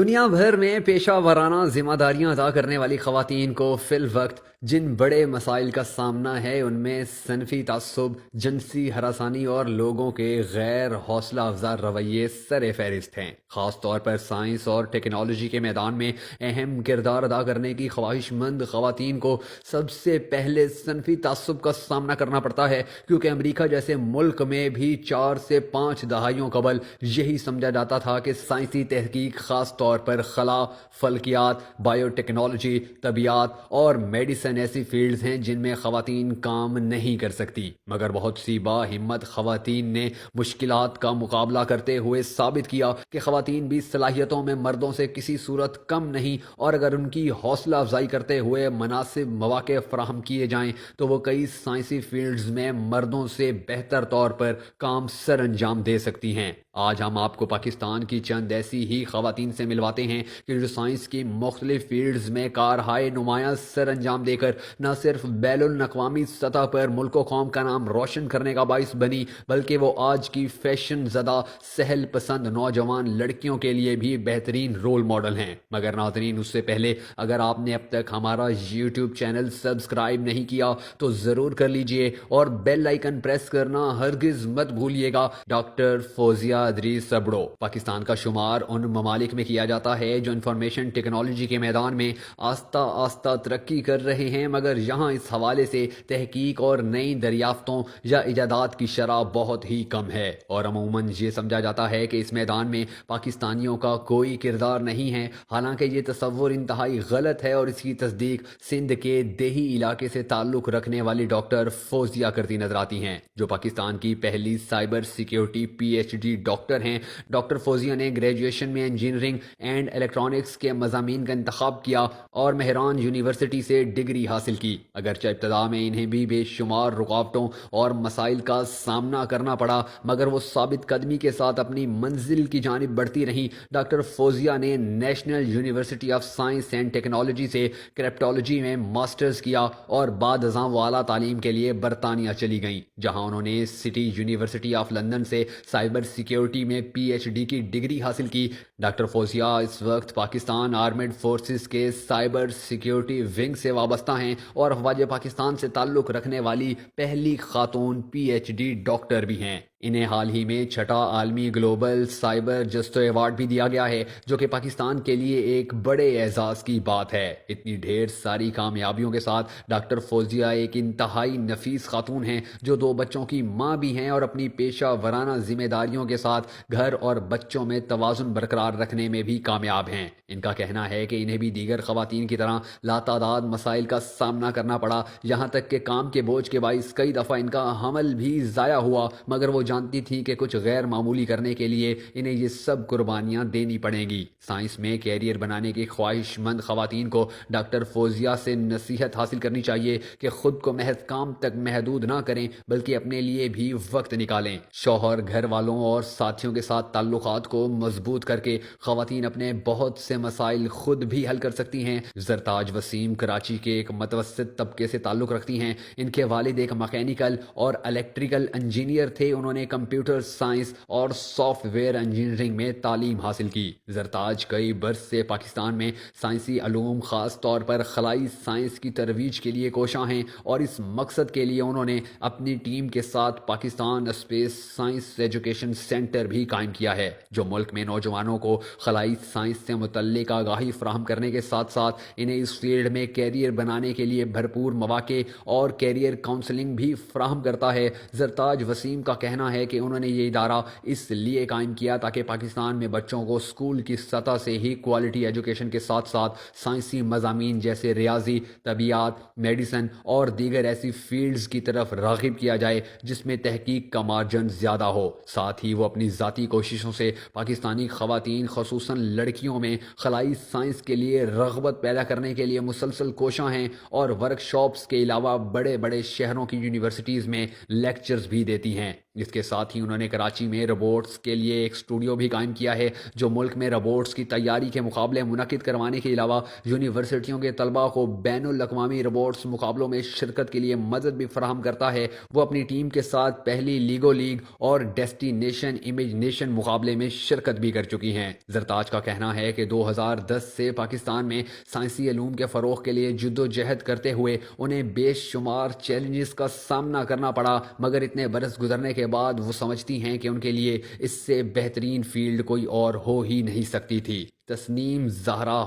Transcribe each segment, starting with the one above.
دنیا بھر میں پیشہ ورانہ ذمہ داریاں ادا کرنے والی خواتین کو فی الوقت جن بڑے مسائل کا سامنا ہے ان میں صنفی تعصب، جنسی ہراسانی اور لوگوں کے غیر حوصلہ افزا رویے سر فہرست ہیں۔ خاص طور پر سائنس اور ٹیکنالوجی کے میدان میں اہم کردار ادا کرنے کی خواہش مند خواتین کو سب سے پہلے صنفی تعصب کا سامنا کرنا پڑتا ہے، کیونکہ امریکہ جیسے ملک میں بھی 4 سے 5 دہائیوں قبل یہی سمجھا جاتا تھا کہ سائنسی تحقیق خاص طور پر خلا، فلکیات، بائیو ٹیکنالوجی، طبیعیات اور میڈیسن ایسی فیلڈز ہیں جن میں خواتین کام نہیں کر سکتی، مگر بہت سی با ہمت خواتین نے مشکلات کا مقابلہ کرتے ہوئے ثابت کیا کہ خواتین بھی صلاحیتوں میں مردوں سے کسی صورت کم نہیں، اور اگر ان کی حوصلہ افزائی کرتے ہوئے مناسب مواقع فراہم کیے جائیں تو وہ کئی سائنسی فیلڈز میں مردوں سے بہتر طور پر کام سر انجام دے سکتی ہیں۔ آج ہم آپ کو پاکستان کی چند ایسی ہی خواتین سے ملواتے ہیں کہ جو سائنس کی مختلف فیلڈز میں کارہائے نمایاں سر انجام دے کر نہ صرف بین الاقوامی سطح پر ملک و قوم کا نام روشن کرنے کا باعث بنی، بلکہ وہ آج کی فیشن زدہ سہل پسند نوجوان لڑکیوں کے لیے بھی بہترین رول ماڈل ہیں۔ مگر ناظرین، اس سے پہلے اگر آپ نے اب تک ہمارا یوٹیوب چینل سبسکرائب نہیں کیا تو ضرور کر لیجئے اور بیل آئیکن پریس کرنا ہرگز مت بھولیے گا۔ ڈاکٹر فوزیہ ادریس سبڑو پاکستان کا شمار ان ممالک میں کیا جاتا ہے جو انفارمیشن ٹیکنالوجی کے میدان میں آہستہ آہستہ ترقی کر رہے ہیں، مگر یہاں اس حوالے سے تحقیق اور نئی دریافتوں یا ایجادات کی شرح بہت ہی کم ہے، اور عموماً یہ سمجھا جاتا ہے کہ اس میدان میں پاکستانیوں کا کوئی کردار نہیں ہے۔ حالانکہ یہ تصور انتہائی غلط ہے، اور اس کی تصدیق سندھ کے دیہی علاقے سے تعلق رکھنے والی ڈاکٹر فوزیہ کرتی نظر آتی ہیں، جو پاکستان کی پہلی cyber security P H D doctor ہیں۔ ڈاکٹر فوزیہ نے گریجویشن میں انجینئرنگ اینڈ الیکٹرانکس کے مضامین کا انتخاب کیا اور مہران یونیورسٹی سے ڈگری حاصل کی۔ اگرچہ ابتدا میں انہیں بھی بے شمار رکاوٹوں اور مسائل کا سامنا کرنا پڑا، مگر وہ ثابت قدمی کے ساتھ اپنی منزل کی جانب بڑھتی رہیں۔ ڈاکٹر فوزیہ نے national university of science and technology سے کرپٹولوجی میں ماسٹرز کیا اور بعد ازاں وہ اعلیٰ تعلیم کے لیے برطانیہ چلی گئیں، جہاں انہوں نے سٹی یونیورسٹی آف لندن سے سائبر سیکیورٹی میں پی ایچ ڈی کی ڈگری حاصل کی۔ ڈاکٹر فوزیہ اس وقت پاکستان آرمڈ فورسز کے سائبر سیکیورٹی ونگ سے وابستہ ہیں اور افواج پاکستان سے تعلق رکھنے والی پہلی خاتون پی ایچ ڈی ڈاکٹر بھی ہیں۔ انہیں حال ہی میں 6واں عالمی گلوبل سائبر جسٹس ایوارڈ بھی دیا گیا ہے، جو کہ پاکستان کے لیے ایک بڑے اعزاز کی بات ہے۔ اتنی ڈھیر ساری کامیابیوں کے ساتھ ڈاکٹر فوزیہ ایک انتہائی نفیس خاتون ہیں، جو 2 بچوں کی ماں بھی ہیں اور اپنی پیشہ ورانہ ذمہ داریوں کے ساتھ گھر اور بچوں میں توازن برقرار رکھنے میں بھی کامیاب ہیں۔ ان کا کہنا ہے کہ انہیں بھی دیگر خواتین کی طرح لاتعداد مسائل کا سامنا کرنا پڑا، یہاں تک کہ کام کے بوجھ کے باعث کئی دفعہ ان کا حمل بھی ضائع ہوا، مگر وہ جانتی تھی کہ کچھ غیر معمولی کرنے کے لیے انہیں یہ سب قربانیاں دینی پڑیں گی۔ سائنس میں کیریئر بنانے کی خواہش مند خواتین کو ڈاکٹر فوزیہ سے نصیحت حاصل کرنی چاہیے کہ خود کو محض کام تک محدود نہ کریں، بلکہ اپنے لیے بھی وقت نکالیں۔ شوہر، گھر والوں اور ساتھیوں کے ساتھ تعلقات کو مضبوط کر کے خواتین اپنے بہت سے مسائل خود بھی حل کر سکتی ہیں۔ زرتاج وسیم کراچی کے ایک متوسط طبقے سے تعلق رکھتی ہیں۔ ان کے والد ایک مکینیکل اور الیکٹریکل انجینئر تھے۔ انہوں نے کمپیوٹر سائنس اور سافٹ ویئر انجینئرنگ میں تعلیم حاصل کی۔ زرتاج کئی برس سے پاکستان میں سائنسی علوم، خاص طور پر خلائی سائنس کی ترویج کے لیے کوشاں ہیں، اور اس مقصد کے لیے انہوں نے اپنی ٹیم کے ساتھ Pakistan space science education centre بھی قائم کیا ہے، جو ملک میں نوجوانوں کو خلائی سائنس سے متعلق آگاہی فراہم کرنے کے ساتھ ساتھ انہیں اس فیلڈ میں کیریئر بنانے کے لیے بھرپور مواقع اور کیریئر کاؤنسلنگ بھی فراہم کرتا ہے۔ زرتاج وسیم کا کہنا ہے کہ انہوں نے یہ ادارہ اس لیے قائم کیا تاکہ پاکستان میں بچوں کو اسکول کی سطح سے ہی کوالٹی ایجوکیشن کے ساتھ ساتھ سائنسی مضامین جیسے ریاضی، طبیعیات، میڈیسن اور دیگر ایسی فیلڈز کی طرف راغب کیا جائے جس میں تحقیق کا مارجن زیادہ ہو۔ ساتھ ہی وہ اپنی ذاتی کوششوں سے پاکستانی خواتین، خصوصاً لڑکیوں میں خلائی سائنس کے لیے رغبت پیدا کرنے کے لیے مسلسل کوشاں ہیں، اور ورک شاپس کے علاوہ بڑے بڑے شہروں کی یونیورسٹیز میں لیکچرز بھی دیتی ہیں۔ اس کے ساتھ ہی انہوں نے کراچی میں روبوٹس کے لیے ایک اسٹوڈیو بھی قائم کیا ہے جو ملک میں روبوٹس کی تیاری کے مقابلے منعقد کروانے کے علاوہ یونیورسٹیوں کے طلباء کو بین الاقوامی روبوٹس مقابلوں میں شرکت کے لیے مدد بھی فراہم کرتا ہے۔ وہ اپنی ٹیم کے ساتھ پہلی لیگو لیگ اور ڈیسٹینیشن امیجنیشن مقابلے میں شرکت بھی کر چکی ہیں۔ زرتاج کا کہنا ہے کہ 2010 سے پاکستان میں سائنسی علوم کے فروغ کے لیے جدوجہد کرتے ہوئے انہیں بے شمار چیلنجز کا سامنا کرنا پڑا، مگر اتنے برس گزرنے کے بعد وہ سمجھتی ہیں کہ ان کے لیے اس سے بہترین فیلڈ کوئی اور ہو ہی نہیں سکتی تھی۔ تسنیم زہرا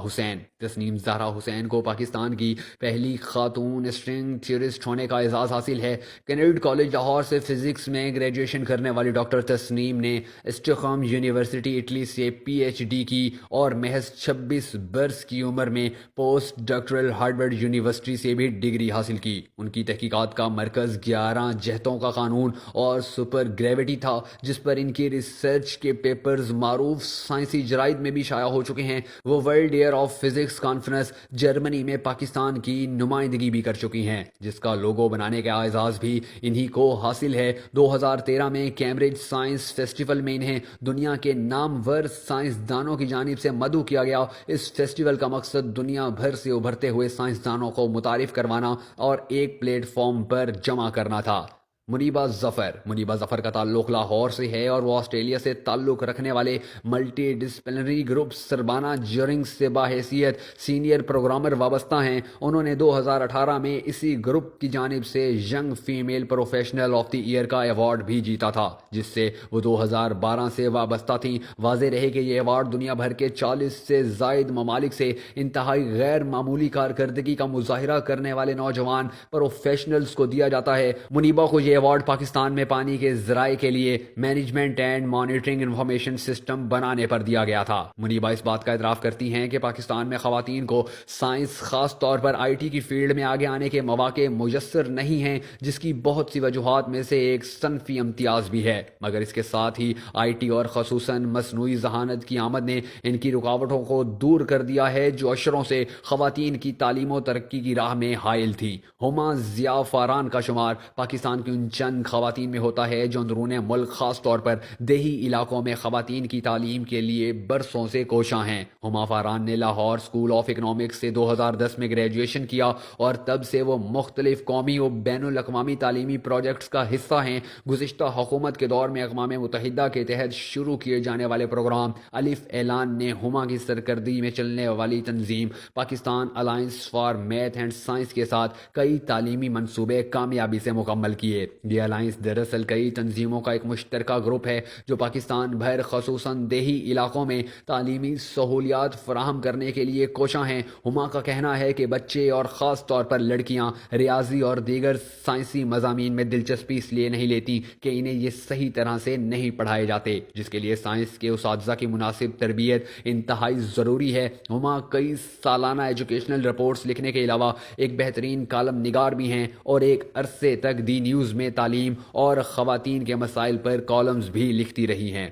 حسین کو پاکستان کی پہلی خاتون اسٹرنگ تھیورسٹ ہونے کا اعزاز حاصل ہے۔ کینیڈ کالج لاہور سے فزکس میں گریجویشن کرنے والی ڈاکٹر تسنیم نے اسٹاکہولم یونیورسٹی اٹلی سے پی ایچ ڈی کی اور محض 26 برس کی عمر میں پوسٹ ڈاکٹرل ہارورڈ یونیورسٹی سے بھی ڈگری حاصل کی۔ ان کی تحقیقات کا مرکز 11 جہتوں کا قانون اور سپر گریوٹی تھا، جس پر ان کی ریسرچ کے پیپرز معروف سائنسی جرائد میں بھی شائع ہو چکے ہیں۔ وہ world year of physics conference Germany میں پاکستان کی نمائندگی بھی کر چکی ہیں، جس کا لوگو بنانے کا اعزاز بھی انہی کو حاصل ہے۔ 2013 میں کیمبرج سائنس فیسٹیول میں انہیں دنیا کے نامور سائنسدانوں کی جانب سے مدعو کیا گیا۔ اس فیسٹیول کا مقصد دنیا بھر سے ابھرتے ہوئے سائنسدانوں کو متعارف کروانا اور ایک پلیٹ فارم پر جمع کرنا تھا۔ منیبہ ظفر کا تعلق لاہور سے ہے اور وہ آسٹریلیا سے تعلق رکھنے والے ملٹی ڈسپلنری گروپ سربانہ جرنگ سے باحیثیت سینئر پروگرامر وابستہ ہیں۔ انہوں نے 2018 میں اسی گروپ کی جانب سے young female professional of the year کا ایوارڈ بھی جیتا تھا، جس سے وہ 2012 سے وابستہ تھیں۔ واضح رہے کہ یہ ایوارڈ دنیا بھر کے 40 سے زائد ممالک سے انتہائی غیر معمولی کارکردگی کا مظاہرہ کرنے والے نوجوان پروفیشنلز کو دیا جاتا ہے۔ منیبہ کو یہ ایوارڈ پاکستان میں پانی کے ذرائع کے لیے management and monitoring information system بنانے پر دیا گیا تھا۔ منیبہ اس بات کا اعتراف کرتی ہیں کہ پاکستان میں خواتین کو سائنس، خاص طور پر آئی ٹی کی فیلڈ میں آگے آنے کے مواقع میسر نہیں ہیں، جس کی بہت سی وجوہات میں سے ایک صنفی امتیاز بھی ہے، مگر اس کے ساتھ ہی آئی ٹی اور خصوصاً مصنوعی ذہانت کی آمد نے ان کی رکاوٹوں کو دور کر دیا ہے جو اشروں سے خواتین کی تعلیم و ترقی کی راہ میں حائل تھی۔ ہما ضیاء فاران کا شمار پاکستان کی چند خواتین میں ہوتا ہے جو اندرون ملک خاص طور پر دیہی علاقوں میں خواتین کی تعلیم کے لیے برسوں سے کوشاں ہیں۔ ہما فاران نے لاہور اسکول آف اکنامکس سے 2010 میں گریجویشن کیا اور تب سے وہ مختلف قومی و بین الاقوامی تعلیمی پروجیکٹس کا حصہ ہیں۔ گزشتہ حکومت کے دور میں اقوام متحدہ کے تحت شروع کیے جانے والے پروگرام الف اعلان نے ہما کی سرکردگی میں چلنے والی تنظیم Pakistan alliance for math and science کے ساتھ کئی تعلیمی منصوبے کامیابی سے مکمل کیے۔ یہ الائنس دراصل کئی تنظیموں کا ایک مشترکہ گروپ ہے جو پاکستان بھر خصوصاً دیہی علاقوں میں تعلیمی سہولیات فراہم کرنے کے لیے کوشاں ہیں۔ ہما کا کہنا ہے کہ بچے اور خاص طور پر لڑکیاں ریاضی اور دیگر سائنسی مضامین میں دلچسپی اس لیے نہیں لیتی کہ انہیں یہ صحیح طرح سے نہیں پڑھائے جاتے، جس کے لیے سائنس کے اساتذہ کی مناسب تربیت انتہائی ضروری ہے۔ ہما کئی سالانہ ایجوکیشنل رپورٹس لکھنے کے علاوہ ایک بہترین کالم نگار بھی ہیں اور ایک عرصے تک دی نیوز میں تعلیم اور خواتین کے مسائل پر کالمز بھی لکھتی رہی ہیں۔